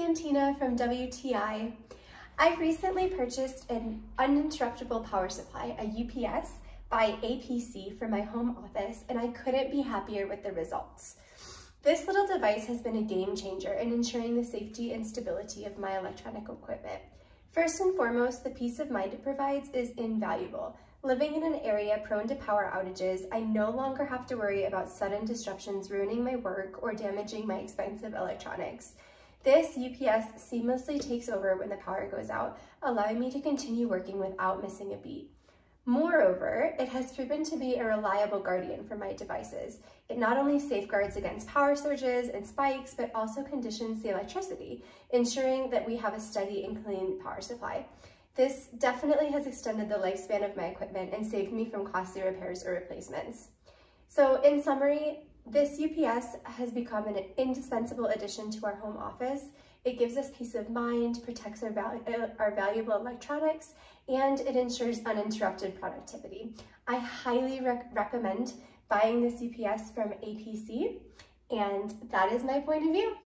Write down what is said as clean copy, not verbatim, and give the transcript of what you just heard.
I'm Tina from WTI. I've recently purchased an uninterruptible power supply, a UPS, by APC for my home office, and I couldn't be happier with the results. This little device has been a game changer in ensuring the safety and stability of my electronic equipment. First and foremost, the peace of mind it provides is invaluable. Living in an area prone to power outages, I no longer have to worry about sudden disruptions ruining my work or damaging my expensive electronics. This UPS seamlessly takes over when the power goes out, allowing me to continue working without missing a beat. Moreover, it has proven to be a reliable guardian for my devices. It not only safeguards against power surges and spikes, but also conditions the electricity, ensuring that we have a steady and clean power supply. This definitely has extended the lifespan of my equipment and saved me from costly repairs or replacements. So in summary, this UPS has become an indispensable addition to our home office. It gives us peace of mind, protects our valuable electronics, and it ensures uninterrupted productivity. I highly recommend buying this UPS from APC, and that is my point of view.